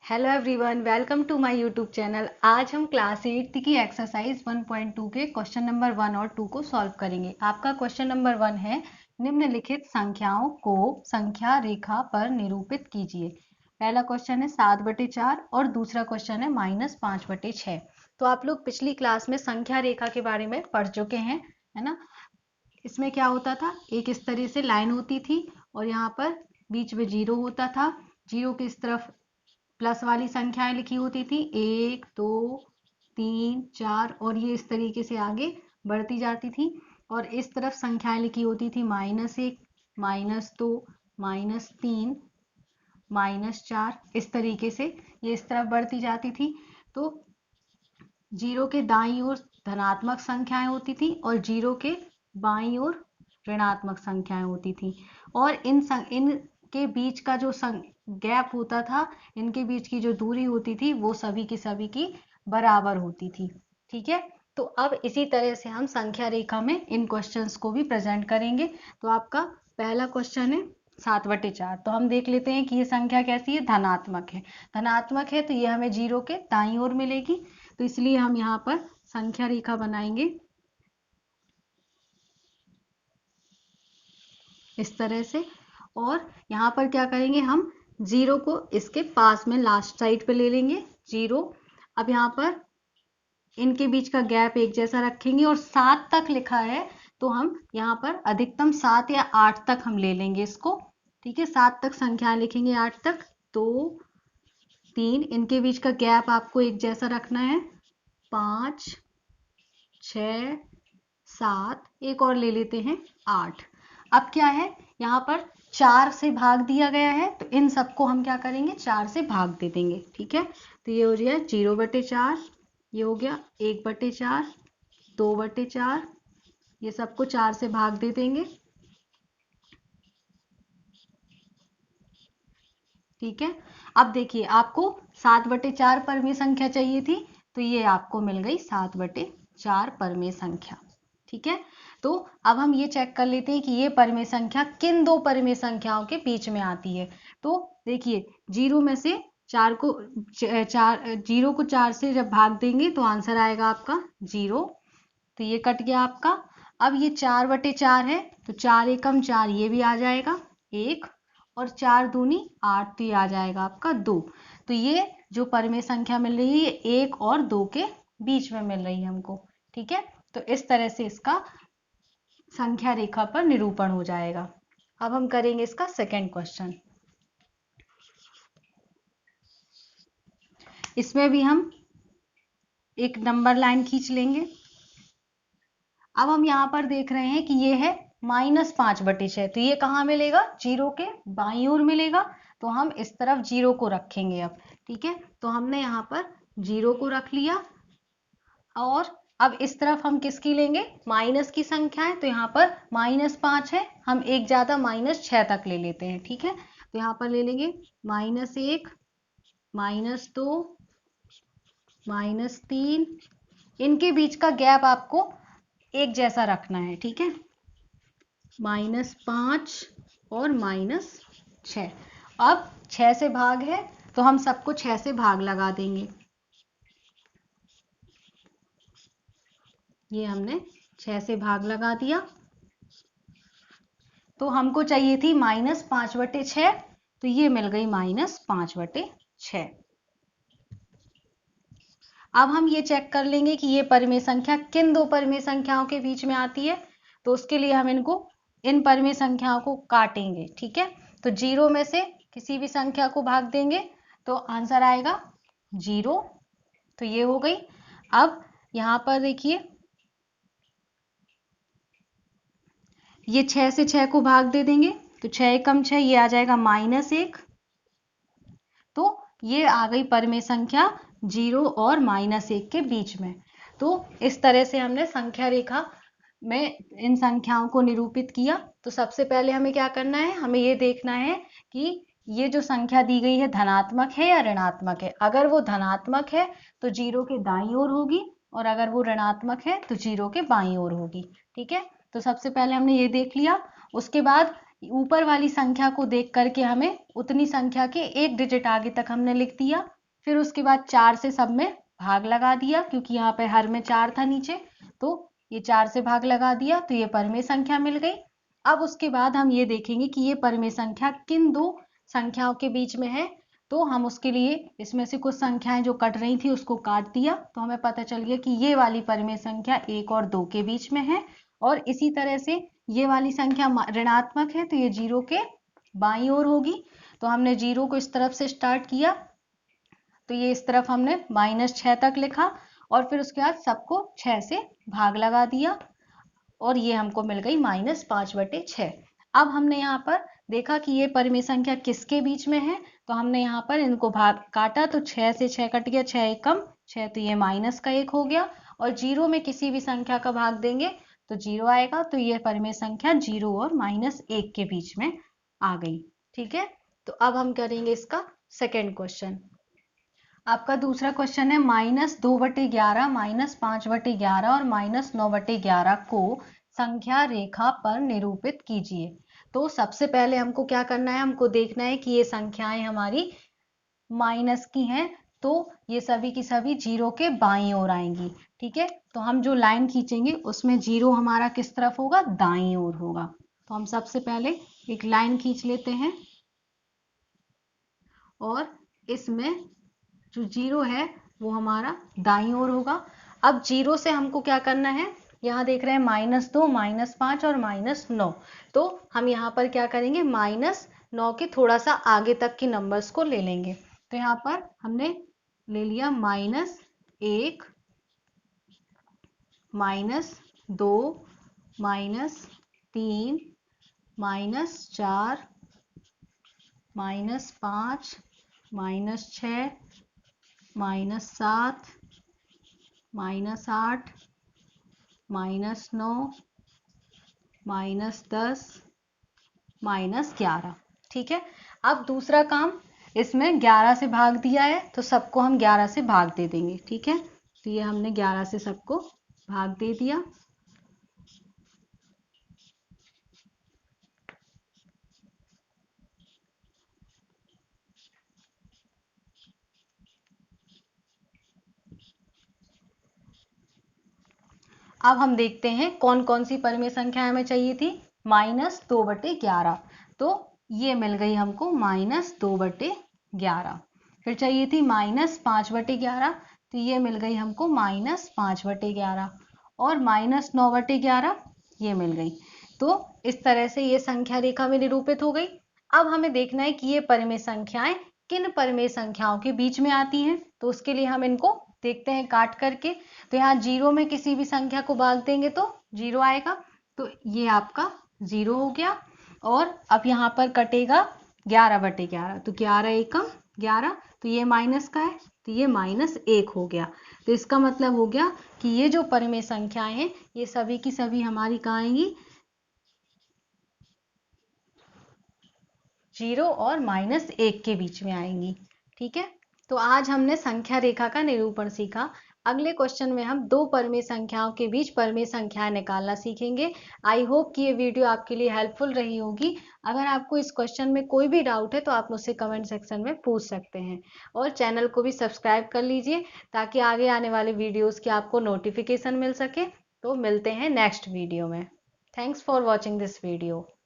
Hello everyone, welcome to my YouTube channel. आज हम class 8 की एक्सरसाइज 1.2 के क्वेश्चन नंबर 1 और 2 को सॉल्व करेंगे। आपका क्वेश्चन नंबर 1 है, निम्नलिखित संख्याओं को संख्या रेखा पर निरूपित कीजिए। पहला क्वेश्चन है 7/4 और दूसरा क्वेश्चन है -5/6। तो आप लोग पिछली क्लास में संख्या रेखा के बारे में पढ़ चुके हैं, है ना। इसमें क्या होता था, एक इस तरह से लाइन होती थी और यहाँ पर बीच में जीरो होता था। जीरो की इस तरफ प्लस वाली संख्याएं लिखी होती थी, 1 2 3 4, और ये इस तरीके से आगे बढ़ती जाती थी। और इस तरफ संख्याएं लिखी होती थी -1 -2 -3 -4, इस तरीके से ये इस तरफ बढ़ती जाती थी। तो जीरो के दाईं ओर धनात्मक संख्याएं होती थी और जीरो के बाईं ओर ऋणात्मक संख्याएं होती थी। और इनके बीच का जो गैप होता था, इनके बीच की जो दूरी होती थी, वो सभी की बराबर होती थी। ठीक है, तो अब इसी तरह से हम संख्या रेखा में इन क्वेश्चंस को भी प्रेजेंट करेंगे। तो आपका पहला क्वेश्चन है 7/4। तो हम देख लेते हैं कि ये संख्या कैसी है, धनात्मक है। धनात्मक है तो ये हमें जीरो के दाईं ओर मिलेगी, तो इसलिए हम यहाँ पर संख्या रेखा बनाएंगे इस तरह से। और यहाँ पर क्या करेंगे, हम जीरो को इसके पास में लास्ट साइड पे ले लेंगे, जीरो। अब यहाँ पर इनके बीच का गैप एक जैसा रखेंगे और 7 तक लिखा है, तो हम यहाँ पर अधिकतम 7 या 8 तक हम ले लेंगे इसको। ठीक है, 7 तक संख्या लिखेंगे, 8 तक 2 3, इनके बीच का गैप आपको एक जैसा रखना है, 5 6 7, एक और ले लेते हैं 8। अब क्या है, यहाँ पर 4 से भाग दिया गया है, तो इन सबको हम क्या करेंगे, 4 से भाग दे देंगे। ठीक है, तो ये हो गया 0/4, ये हो गया 1/4, 2/4, ये सबको 4 से भाग दे देंगे। ठीक है, अब देखिए आपको 7/4 परमेय संख्या चाहिए थी, तो ये आपको मिल गई 7/4 परमेय संख्या। ठीक है, तो अब हम ये चेक कर लेते हैं कि ये परमेय संख्या किन दो परमेय संख्याओं के बीच में आती है। तो देखिए, जीरो में से जीरो को 4 से जब भाग देंगे तो आंसर आएगा आपका 0। तो ये कट गया आपका। अब ये 4/4 है, तो 4 एकम 4, ये भी आ जाएगा 1, और 4 दूनी 8, तो ये आ जाएगा आपका 2। तो ये जो परमेय संख्या मिल रही है, ये 1 और 2 के बीच में मिल रही है हमको। ठीक है, तो इस तरह से इसका संख्या रेखा पर निरूपण हो जाएगा। अब हम करेंगे इसका सेकंड क्वेश्चन। इसमें भी हम एक नंबर लाइन खींच लेंगे। अब हम यहाँ पर देख रहे हैं कि ये है -5/6, तो ये कहाँ मिलेगा, जीरो के बाईं ओर मिलेगा। तो हम इस तरफ जीरो को रखेंगे अब। ठीक है, तो हमने यहाँ पर जीरो को रख लिया, और अब इस तरफ हम किसकी लेंगे, माइनस की संख्या है, तो यहाँ पर -5 है, हम एक ज्यादा -6 तक ले लेते हैं। ठीक है, तो यहाँ पर ले लेंगे -1 -2 -3, इनके बीच का गैप आपको एक जैसा रखना है। ठीक है, -5 और -6। अब 6 से भाग है, तो हम सबको 6 से भाग लगा देंगे। ये हमने 6 से भाग लगा दिया। तो हमको चाहिए थी -5/6, तो ये मिल गई -5/6। अब हम ये चेक कर लेंगे कि ये परमेय संख्या किन दो परमेय संख्याओं के बीच में आती है। तो उसके लिए हम इन परमेय संख्याओं को काटेंगे। ठीक है, तो जीरो में से किसी भी संख्या को भाग देंगे तो आंसर आएगा 0। तो ये हो गई। अब यहाँ पर देखिए, ये 6 से 6 को भाग दे देंगे, तो 6 एकम 6, ये आ जाएगा -1। तो ये आ गई परमेय संख्या 0 और -1 के बीच में। तो इस तरह से हमने संख्या रेखा में इन संख्याओं को निरूपित किया। तो सबसे पहले हमें क्या करना है, हमें ये देखना है कि ये जो संख्या दी गई है धनात्मक है या ऋणात्मक है। अगर वो धनात्मक है तो जीरो के दाईं ओर होगी, और अगर वो ऋणात्मक है तो जीरो के बाईं ओर होगी। ठीक है, तो सबसे पहले हमने ये देख लिया। उसके बाद ऊपर वाली संख्या को देख करके हमें उतनी संख्या के एक डिजिट आगे तक हमने लिख दिया। फिर उसके बाद 4 से सब में भाग लगा दिया, क्योंकि यहाँ पे हर में 4 था नीचे, तो ये 4 से भाग लगा दिया, तो ये परिमेय संख्या मिल गई। अब उसके बाद हम ये देखेंगे कि ये परिमेय संख्या किन दो संख्याओं के बीच में है। तो हम उसके लिए इसमें से कुछ संख्याएं जो कट रही थी उसको काट दिया, तो हमें पता चल गया कि ये वाली परिमेय संख्या 1 और 2 के बीच में है। और इसी तरह से ये वाली संख्या ऋणात्मक है, तो ये 0 के बाईं ओर होगी। तो हमने 0 को इस तरफ से स्टार्ट किया, तो ये इस तरफ हमने -6 तक लिखा, और फिर उसके बाद सबको 6 से भाग लगा दिया, और ये हमको मिल गई -5/6। अब हमने यहाँ पर देखा कि ये परिमेय संख्या किसके बीच में है, तो हमने यहाँ पर इनको भाग काटा, तो 6 से 6 कट गया, 6 एकम 6, तो ये -1 हो गया। और 0 में किसी भी संख्या का भाग देंगे तो 0 आएगा, तो ये परिमेय संख्या 0 और -1 के बीच में आ गई। ठीक है, तो अब हम करेंगे इसका सेकेंड क्वेश्चन। आपका दूसरा क्वेश्चन है -2/11, -5/11 और -9/11 को संख्या रेखा पर निरूपित कीजिए। तो सबसे पहले हमको क्या करना है, हमको देखना है कि ये संख्याएं हमारी माइनस की हैं, तो ये सभी की सभी 0 के बाईं ओर आएंगी। ठीक है, तो हम जो लाइन खींचेंगे उसमें 0 हमारा किस तरफ होगा, दाईं ओर होगा। तो हम सबसे पहले एक लाइन खींच लेते हैं, और इसमें जो 0 है वो हमारा दाईं ओर होगा। अब 0 से हमको क्या करना है, यहाँ देख रहे हैं -2, -5 और -9, तो हम यहाँ पर क्या करेंगे, -9 के थोड़ा सा आगे तक के नंबर्स को ले लेंगे। तो यहाँ पर हमने ले लिया -1, -2, -3, -4, -5, -6, -7, -8, -9, -10, -11। ठीक है, अब दूसरा काम, इसमें 11 से भाग दिया है, तो सबको हम 11 से भाग दे देंगे। ठीक है, तो ये हमने 11 से सबको भाग दे दिया। अब हम देखते हैं कौन कौन सी परिमेय संख्या हमें चाहिए थी, -2/11, तो ये मिल गई हमको -2/11। फिर चाहिए थी -5/11, तो ये मिल गई हमको -5/11, और -9/11 ये मिल गई। तो इस तरह से ये संख्या रेखा में निरूपित हो गई। अब हमें देखना है कि ये परिमेय संख्याएं किन परिमेय संख्याओं के बीच में आती हैं, तो उसके लिए हम इनको देखते हैं काट करके। तो यहाँ 0 में किसी भी संख्या को भाग देंगे तो 0 आएगा, तो ये आपका 0 हो गया। और अब यहाँ पर कटेगा 11/11, तो 11 एकम 11, तो ये माइनस का है, तो ये -1 हो गया। तो इसका मतलब हो गया कि ये जो परिमेय संख्याएं हैं ये सभी की सभी हमारी कहाँ आएंगी, 0 और -1 के बीच में आएंगी। ठीक है, तो आज हमने संख्या रेखा का निरूपण सीखा। अगले क्वेश्चन में हम दो परिमेय संख्याओं के बीच परिमेय संख्याएं निकालना सीखेंगे। आई होप कि ये वीडियो आपके लिए हेल्पफुल रही होगी। अगर आपको इस क्वेश्चन में कोई भी डाउट है तो आप मुझसे कमेंट सेक्शन में पूछ सकते हैं, और चैनल को भी सब्सक्राइब कर लीजिए ताकि आगे आने वाले वीडियोस की आपको नोटिफिकेशन मिल सके। तो मिलते हैं नेक्स्ट वीडियो में। Thanks for watching this video.